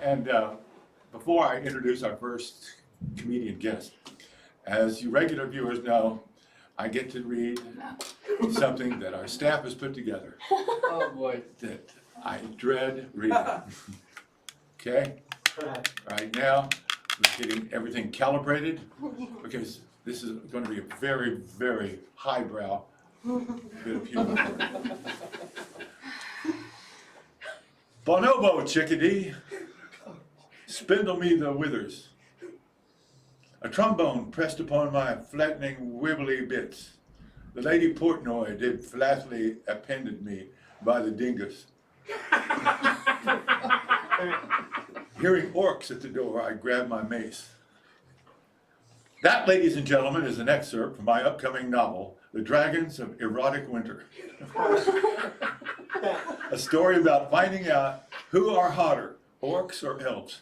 And before I introduce our first comedian guest, as you regular viewers know, I get to read something that our staff has put together. Oh boy. That I dread reading. Okay? Right now, we're getting everything calibrated because this is going to be a very, very highbrow bit of humor. Bonobo, chickadee, spindle me the withers. A trombone pressed upon my flattening wibbly bits. The Lady Portnoy did flatly appended me by the dingus. Hearing orcs at the door, I grabbed my mace. That, ladies and gentlemen, is an excerpt from my upcoming novel, The Dragons of Erotic Winter. A story about finding out who are hotter, orcs or elves.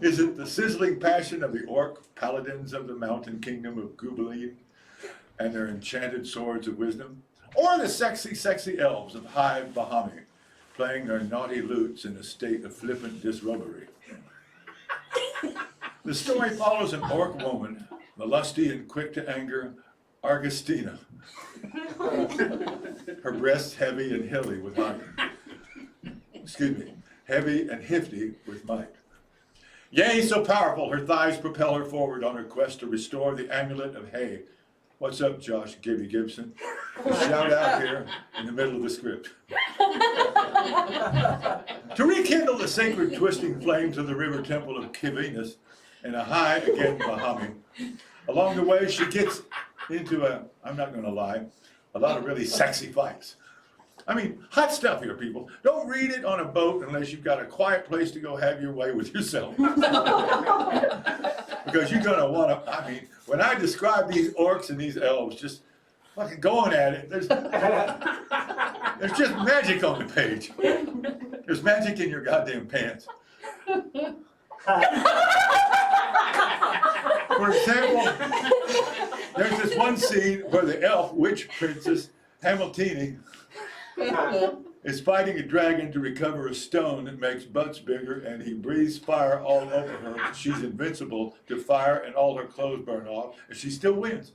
Is it the sizzling passion of the orc paladins of the mountain kingdom of Gubeline and their enchanted swords of wisdom? Or the sexy, sexy elves of High Bahami playing their naughty lutes in a state of flippant disrobbery? The story follows an orc woman, the lusty and quick to anger Argostina. Her breasts heavy and hilly with might. Excuse me, heavy and hefty with might. Yea, so powerful, her thighs propel her forward on her quest to restore the amulet of hay. What's up, Josh Gibby Gibson? Shout out here in the middle of the script. To rekindle the sacred twisting flames of the river temple of Kivinus in a high again Bahami. Along the way, she gets into I'm not going to lie, a lot of really sexy fights. I mean, hot stuff here, people. Don't read it on a boat unless you've got a quiet place to go have your way with yourself. Because you're going to want to, I mean, when I describe these orcs and these elves just fucking going at it, there's just magic on the page. There's magic in your goddamn pants. For example, there's this one scene where the elf witch princess Hamiltini is fighting a dragon to recover a stone that makes butts bigger, and he breathes fire all over her, but she's invincible to fire and all her clothes burn off, and she still wins.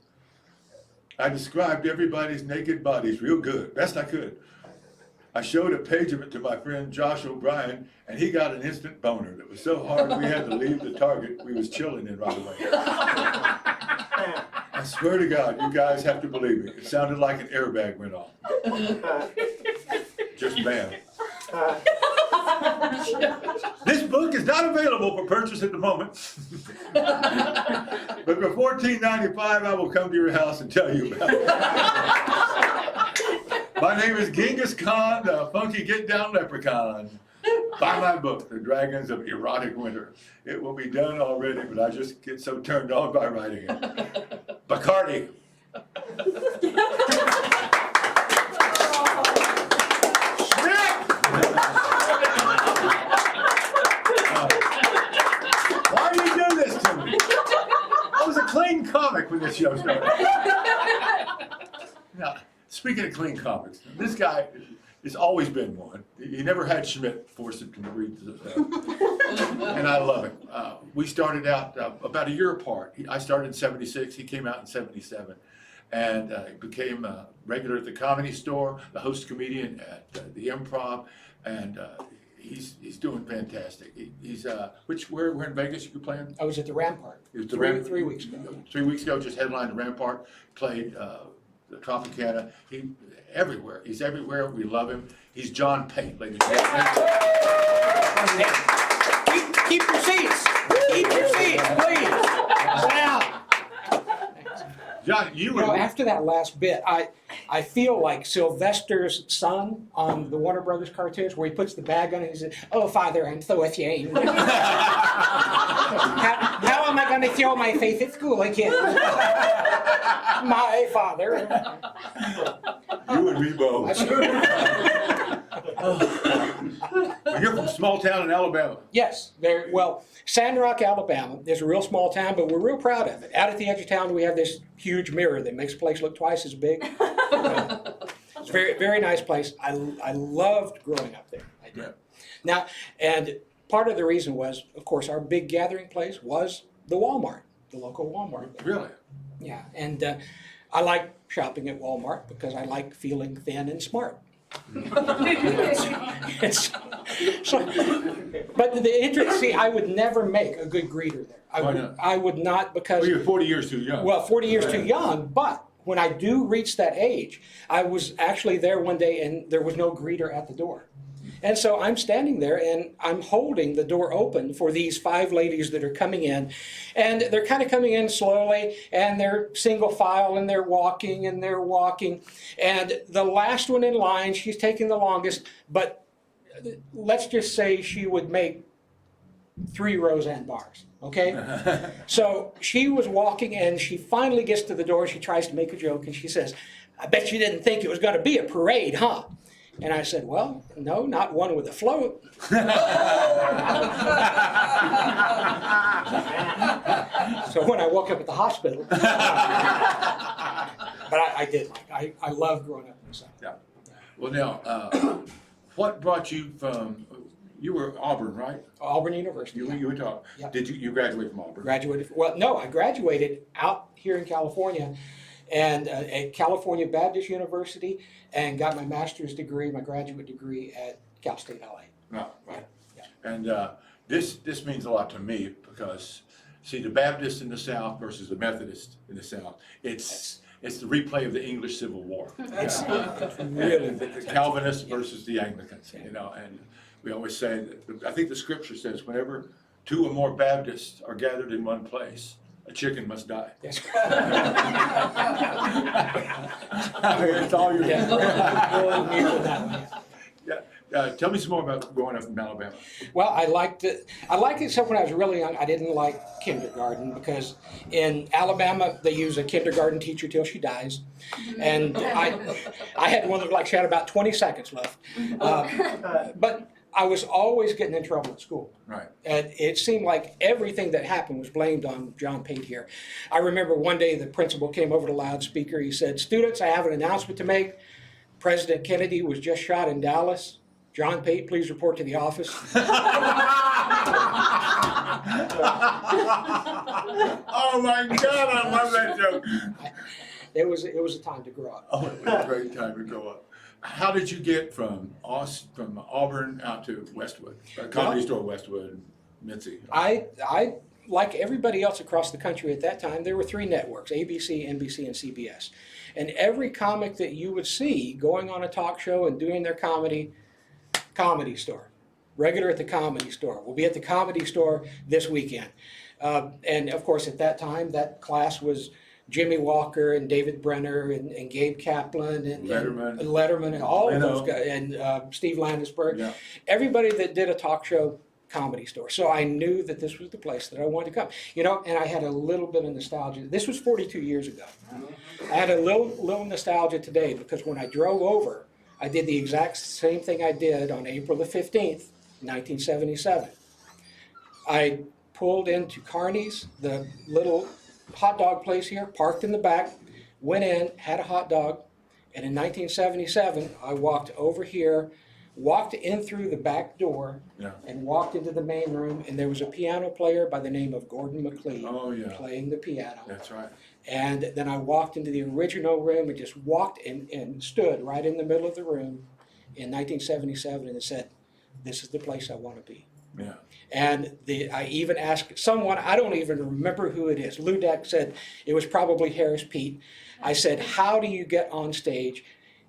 I described everybody's naked bodies real good, best I could. I showed a page of it to my friend Josh O'Brien, and he got an instant boner that was so hard we had to leave the Target we was chilling in right away. I swear to God, you guys have to believe me. It sounded like an airbag went off. Just bam. This book is not available for purchase at the moment. But for $14.95, I will come to your house and tell you about it. My name is Genghis Khan, the funky get-down leprechaun. Buy my book, The Dragons of Erotic Winter. It will be done already, but I just get so turned on by writing it. Bacardi. Why do you do this to me? I was a clean comic when this show started. Now, speaking of clean comics, this guy has always been one. He never had Schmidt force him to read this stuff. And I love it. We started out about a year apart. I started in '76, he came out in '77. And he became a regular at the Comedy Store, the host comedian at the Improv, and he's doing fantastic. He's where in Vegas you were playing? I was at the Rampart. It was the 3 weeks ago. 3 weeks ago, just headlined the Rampart, played the Tropicana. He's everywhere. We love him. He's John Pate, ladies and gentlemen. Keep your seats. Keep your seats, please. Sit down. John, you were. After that last bit, I feel like Sylvester's son on the Warner Brothers cartoons, where he puts the bag on and he says, "Oh, Father, I'm so ashamed. How am I going to show my faith at school again? My father." You and me both. You're from small town in Alabama. Yes, Sand Rock, Alabama is a real small town, but we're real proud of it. Out at the edge of town, we have this huge mirror that makes the place look twice as big. It's a very, very nice place. I loved growing up there. I did. Yeah. Now, and part of the reason was, of course, our big gathering place was the Walmart, the local Walmart. Really? Yeah, and I like shopping at Walmart because I like feeling thin and smart. It's- so, but the interest, see, I would never make a good greeter there. Why not? I would not because, Well, you're 40 years too young. well, 40 years too young, but when I do reach that age, I was actually there one day and there was no greeter at the door. And so I'm standing there and I'm holding the door open for these 5 ladies that are coming in. And they're kind of coming in slowly and they're single file and they're walking and they're walking. And the last one in line, she's taking the longest, but let's just say she would make 3 rows and bars, okay? So she was walking and she finally gets to the door. She tries to make a joke and she says, "I bet you didn't think it was going to be a parade, huh?" And I said, "Well, no, not one with a float." So when I woke up at the hospital, but I did like, I loved growing up in the South. Yeah. Well, now, what brought you from, you were Auburn, right? Auburn University. You went to, Yeah. did you graduate from Auburn? Graduated, well, no, I graduated out here in California and at California Baptist University and got my master's degree, my graduate degree at Cal State LA. No, right. Yeah. And this means a lot to me because, see, the Baptist in the South versus the Methodist in the South, it's the replay of the English Civil War. It's really The Calvinists versus the Anglicans, you know, and we always say that, I think the scripture says whenever 2 or more Baptists are gathered in one place, a chicken must die. Yes. It's all your. Yeah. Yeah. Tell me some more about growing up in Alabama. Well, I liked it except when I was really young. I didn't like kindergarten because in Alabama they use a kindergarten teacher till she dies, and I had one that like she had about 20 seconds left, but I was always getting in trouble at school. Right. And it seemed like everything that happened was blamed on John Pate here. I remember one day the principal came over to loudspeaker. He said, "Students, I have an announcement to make. President Kennedy was just shot in Dallas. John Pate, please report to the office." Oh my God, I love that joke. It was a time to grow up. Oh, it was a great time to grow up. How did you get from Auburn out to Westwood, Comedy Store Westwood, Mitzi? I like everybody else across the country at that time, there were 3 networks, ABC, NBC, and CBS. And every comic that you would see going on a talk show and doing their Comedy Store. Regular at the Comedy Store. We'll be at the Comedy Store this weekend. And of course, at that time, that class was Jimmy Walker and David Brenner and Gabe Kaplan and Letterman and all of those guys, and Steve Landisberg. Yeah. Everybody that did a talk show, Comedy Store. So I knew that this was the place that I wanted to come. You know, and I had a little bit of nostalgia. This was 42 years ago. I had a little nostalgia today because when I drove over, I did the exact same thing I did on April the 15th, 1977. I pulled into Carney's, the little hot dog place here, parked in the back, went in, had a hot dog, and in 1977, I walked over here, walked in through the back door, and walked into the main room, and there was a piano player by the name of Gordon McLean playing the piano. That's right. And then I walked into the original room and just walked and stood right in the middle of the room in 1977 and said, "This is the place I want to be." Yeah. And I even asked someone, I don't even remember who it is. Lou Deck said it was probably Harris Pete. I said, "How do you get on stage?"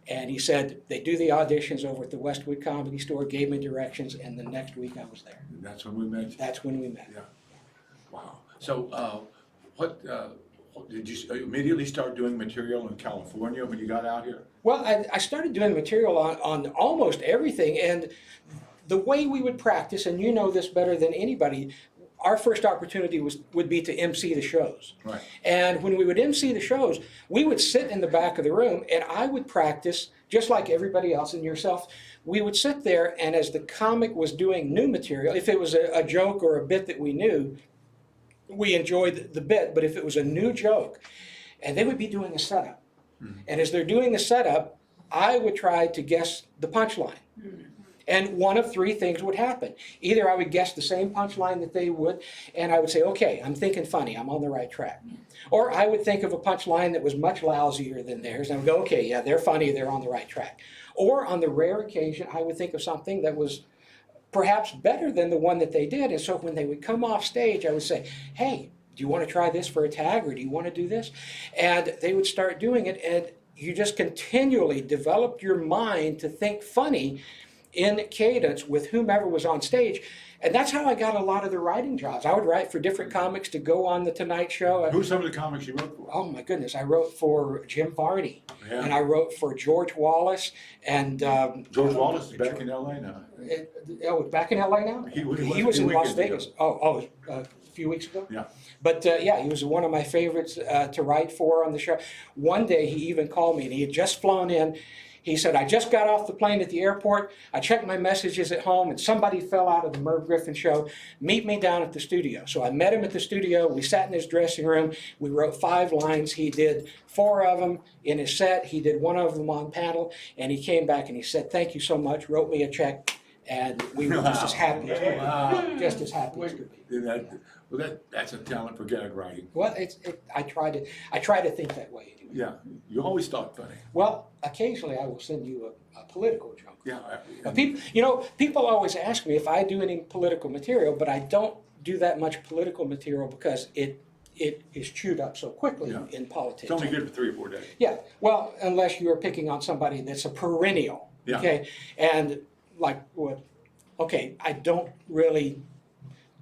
And he said, "They do the auditions over at the Westwood Comedy Store," gave me directions, and the next week I was there. That's when we met. That's when we met. Yeah. Wow. So, did you immediately start doing material in California when you got out here? Well, I started doing material on almost everything, and the way we would practice, and you know this better than anybody, our first opportunity would be to MC the shows. Right. And when we would MC the shows, we would sit in the back of the room, and I would practice, just like everybody else and yourself. We would sit there, and as the comic was doing new material, if it was a joke or a bit that we knew, we enjoyed the bit, but if it was a new joke, and they would be doing a setup. Mm-hmm. And as they're doing the setup, I would try to guess the punchline. Mm-hmm. And one of three things would happen. Either I would guess the same punchline that they would, and I would say, okay, I'm thinking funny, I'm on the right track. Or I would think of a punchline that was much lousier than theirs, and I would go, okay, yeah, they're funny, they're on the right track. Or on the rare occasion, I would think of something that was perhaps better than the one that they did. And so when they would come off stage, I would say, hey, do you want to try this for a tag, or do you want to do this? And they would start doing it, and you just continually developed your mind to think funny in cadence with whomever was on stage. And that's how I got a lot of the writing jobs. I would write for different comics to go on the Tonight Show. Who's some of the comics you wrote for? Oh my goodness, I wrote for Jim Varney, and I wrote for George Wallace, and George Wallace is back in L.A. now. Back in LA now? He was in Las weekends Vegas. ago. A few weeks ago? Yeah. But yeah, he was one of my favorites to write for on the show. One day he even called me, and he had just flown in. He said, I just got off the plane at the airport. I checked my messages at home, and somebody fell out of the Merv Griffin show. Meet me down at the studio. So I met him at the studio. We sat in his dressing room. We wrote 5 lines. He did 4 of them in his set. He did 1 of them on panel. And he came back and he said, thank you so much, wrote me a check. And we were just as happy as could be. Just as happy as could be. That's a talent for gag writing. Well, I try to think that way anyway. Yeah, you always thought funny. Well, occasionally I will send you a political joke. Yeah. People always ask me if I do any political material, but I don't do that much political material because it is chewed up so quickly in politics. It's only good for 3 or 4 days. Yeah, well, unless you are picking on somebody that's a perennial. Yeah. Okay, and like what? Okay, I don't really.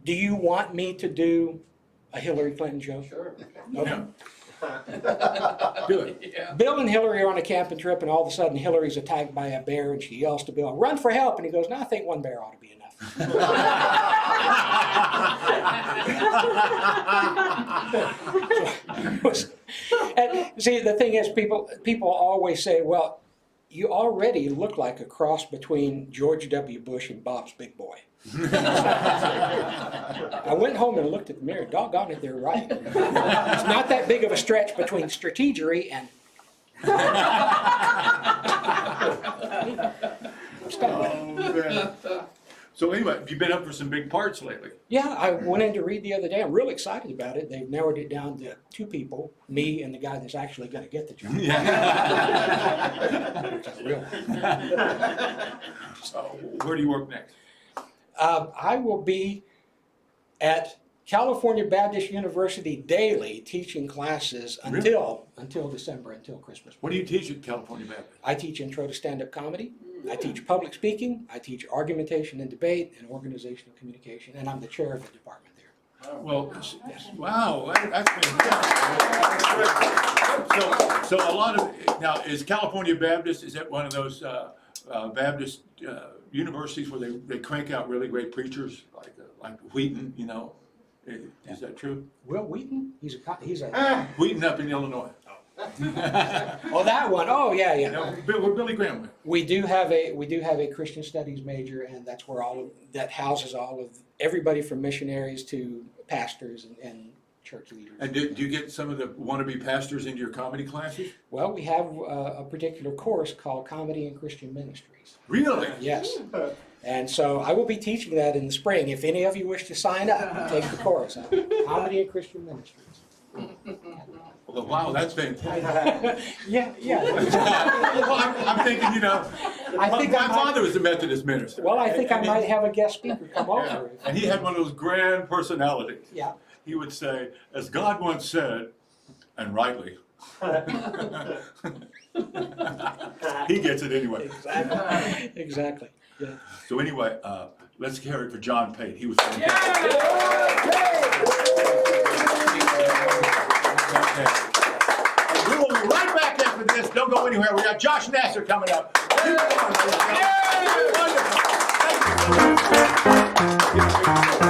Do you want me to do a Hillary Clinton joke? Sure. Okay. Yeah. Do it. Yeah. Bill and Hillary are on a camping trip, and all of a sudden Hillary's attacked by a bear, and she yells to Bill, "Run for help!" And he goes, "No, I think 1 bear ought to be enough." And see, the thing is, people always say, "Well, you already look like a cross between George W. Bush and Bob's Big Boy." I went home and looked at the mirror. Doggone it, they're right. It's not that big of a stretch between strategery and. So anyway, have you been up for some big parts lately? Yeah, I went in to read the other day. I'm really excited about it. They've narrowed it down to 2 people, me and the guy that's actually going to get the job. Real. So where do you work next? I will be at California Baptist University daily teaching classes until December, until Christmas. What do you teach at California Baptist? I teach intro to stand-up comedy. I teach public speaking. I teach argumentation and debate and organizational communication, and I'm the chair of the department there. Well, wow, that's fantastic. So a lot of, now, is California Baptist, is that one of those Baptist universities where they crank out really great preachers, like Wheaton, you know? Is that true? Will Wheaton? He's a Wheaton up in Illinois. Oh, that one. Oh, yeah. Where Billy Graham went. We do have a Christian studies major, and that's where that houses all of everybody from missionaries to pastors and church leaders. And do you get some of the wannabe pastors into your comedy classes? Well, we have a particular course called Comedy and Christian Ministries. Really? Yes. And so I will be teaching that in the spring. If any of you wish to sign up, take the course. Comedy and Christian Ministries. Well, wow, that's fantastic. Yeah. Well, I'm thinking, my father was a Methodist minister. Well, I think I might have a guest speaker come over. And he had one of those grand personalities. Yeah. He would say, as God once said, and rightly, he gets it anyway. Exactly. Yeah. So anyway, let's hear it for John Pate. He was fantastic. And we will be right back after this. Don't go anywhere. We got Josh Nasser coming up. Wonderful. Thank you.